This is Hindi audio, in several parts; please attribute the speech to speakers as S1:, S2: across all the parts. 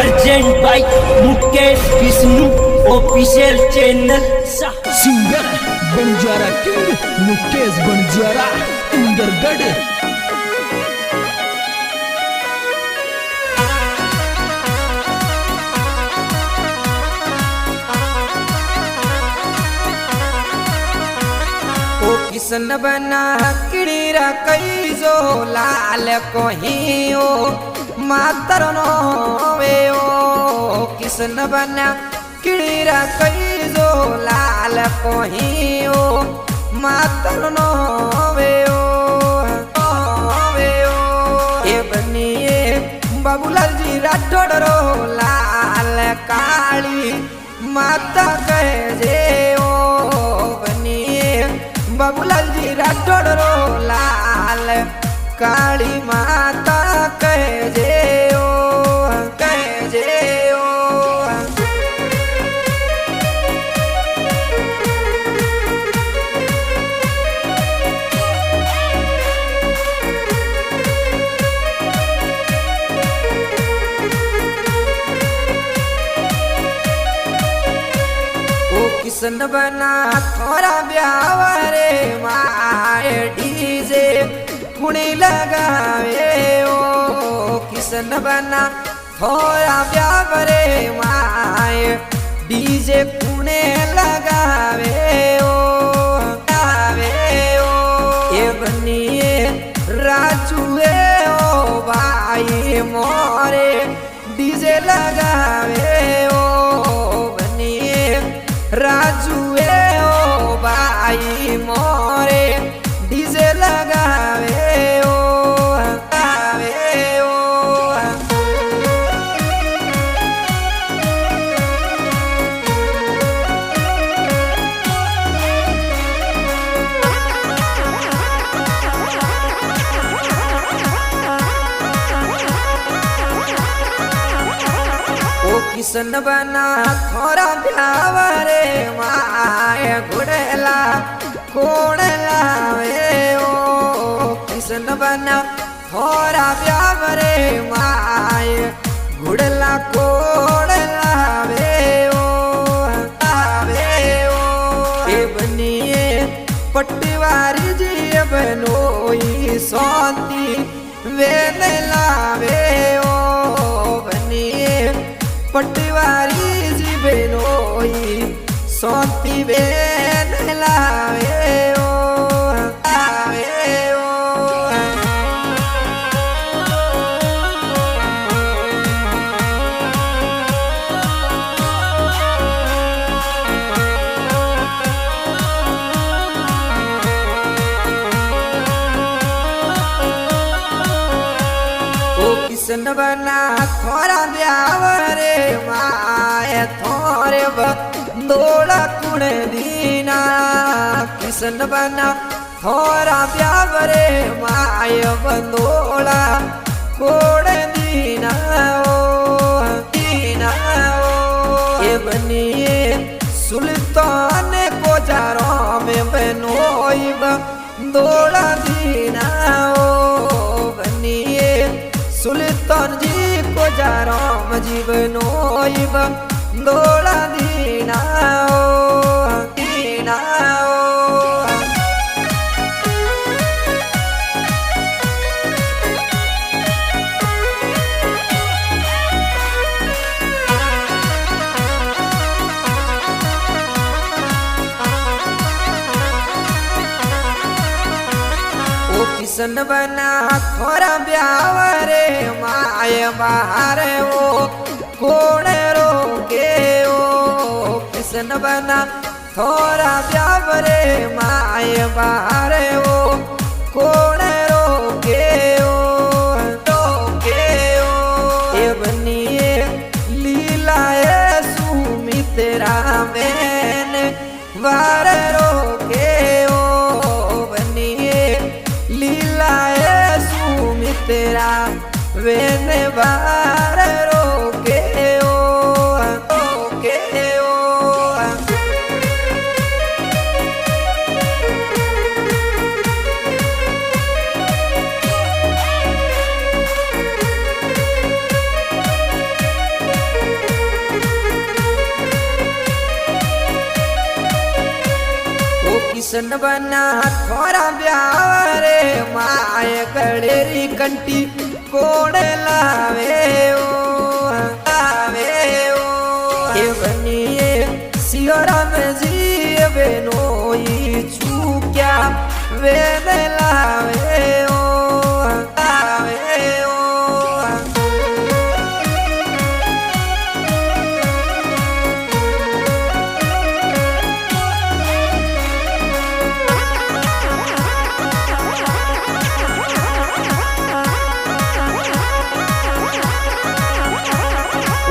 S1: Present by Mukesh Vishnu official channel.
S2: Singer Banjara king Mukesh Banjara Indargarh.
S3: Kisan बना किड़ीरा कई जो लाल कोहियो मातर नो वे ओ किसन बना किड़ीरा कई जो लाल कोहियो मातर नो वे ओ ये बनिए बाबूलाल जी राठौड़ रो लाल काली माता कहे जे ओ बाबूलाल जी राठौड़ रो लाल काली माता कहे जे ओ कहे जे ओ। किसन बना थोड़ा ब्यावरे माए डीजे कुणी लगावे ओ किसन बना थोड़ा ब्यावरे माए डीजे कुणे लगावे ओ ये बनिए राजुए ओ भाई मोरे डीजे लगावे ओ राजुए ओ भाई मोरे डीजे लगावे ओ लगावे ओ। किसन बना थोड़ा ब्यावरे माए घुड़ेला कोड़ला वे ओ किसन बना थोड़ा ब्यावरे माए घुड़ला कोड़ला वे ओ ये बनिए पटवारी जी बनोई सोती वे लावे ओ बनिए पटवारी जी बेनोई सोती बेन लावे ओ लावे ओ। किसन बना थोड़ा ब्यावरे माए थोरे बंदोड़ा कुण दीना किसन बना थोड़ा ब्यावरे माए बंदोड़ा कुण दीना ओ ये बनिए सुल्तान को जारो में बनोई बंदोड़ा दीना ओ बनिए सुल्तान जी को जाराम जीवनोई बंदोड़ा दीना ओ दीना ओ। किसन बना थोड़ा ब्यावरे माए बाहर वो कोड़े रोके ओ किसन बना थोड़ा ब्यावरे माए बाहर वो कोड़े रोके ओ ये बनिए लीलाए सुमित्रा बेन वार रोके ओ तेरा वेन बार रोके ओ रोके ओ। किशन बना थोड़ा ब्यावरे माए गड़ेरी कंटी कोड़ लावे ओ ये बनिए सियोरा में जी बेनोई छूक्या वे लावे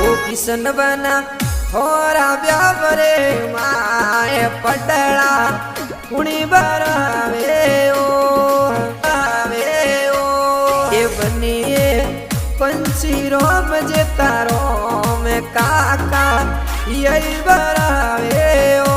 S3: ओ किशन बना थोड़ा ब्यावरे माए पटड़ा कुणी बरावे ओ ये बनिए पंछी रोम जे तारो में काका यही बरावे ओ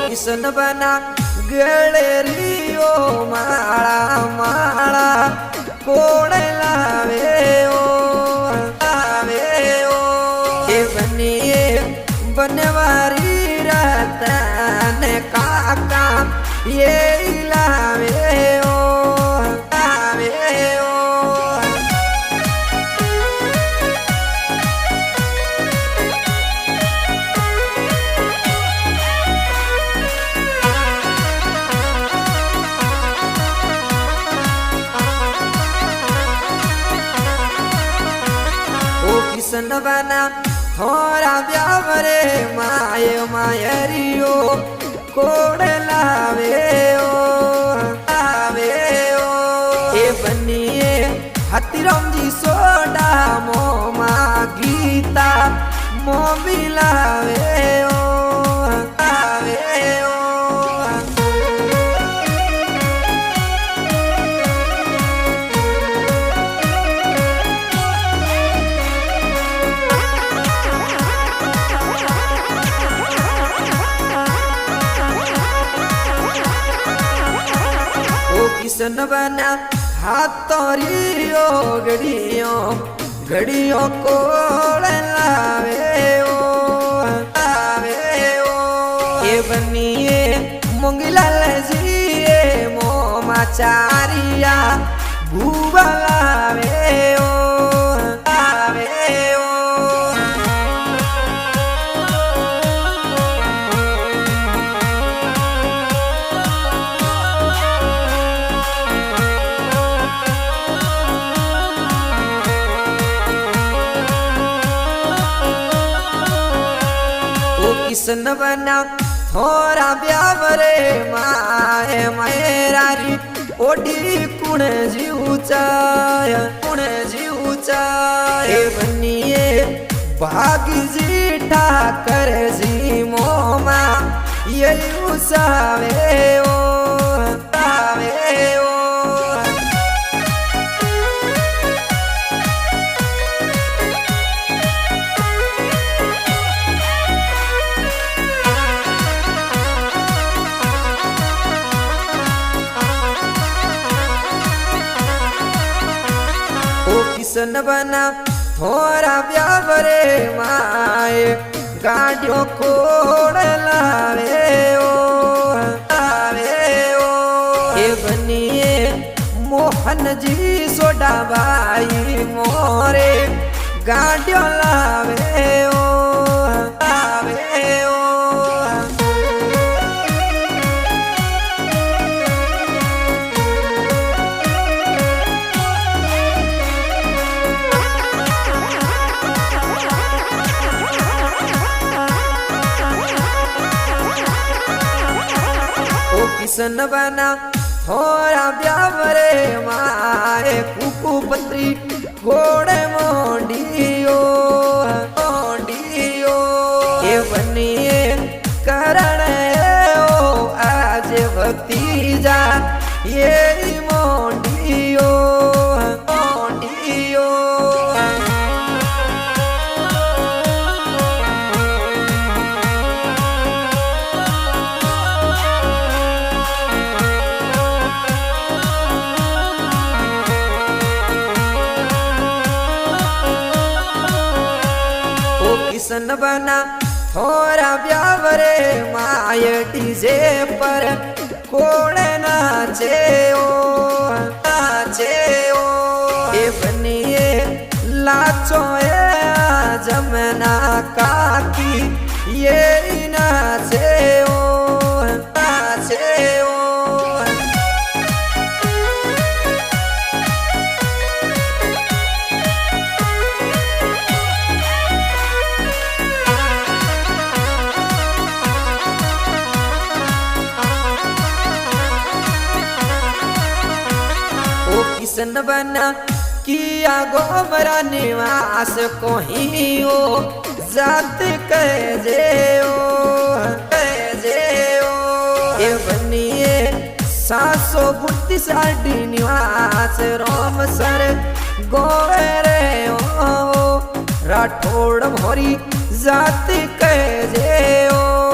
S3: किशन बना गलेरियो माला माला कोड़ लावे ओ ये बनिए बनवारी रतन काका ये लावे ओ किशन बना थोड़ा ब्यावरे माए मायरियो कोड़ लावे ओ ये बनिए हतिरम जी सोडा मोमा गीता मोमी लावे ओ किशन बना हाथोरियो घड़ियों कोड़ लावे ओ ये बनिए मोंगलाल जी मोमाचारिया भूबा लावे ओ किशन बना थोड़ा ब्यावरे माए मेरारी ओडी कुण जीवचाय बनिए भाग जी ठाकर जी मोमा ये उसावे ओ किशन बना थोड़ा ब्यावरे माए गाड़ियों कोड़ लावे ओ ये बनिए मोहन जी सोडा बाई मोरे गाड़ियों लावे ओ किशन बना थोड़ा ब्यावरे माए कुकू पत्री घोड़े मोडियो ये बनिए करण ओ आज भतीजा ये मोडियो किसन बना थोड़ा ब्यावरे माय डीजे पर कोड़े नाचे ओ ए बनिए लाचो ए जमना काकी ये नाचे ओ किसन बना किया गोमरा निवास कोहियो जात कह जे ए बनिए 732 निवास रोम सर गोरे ओ राठौड़ भोरी जात कह जे ओ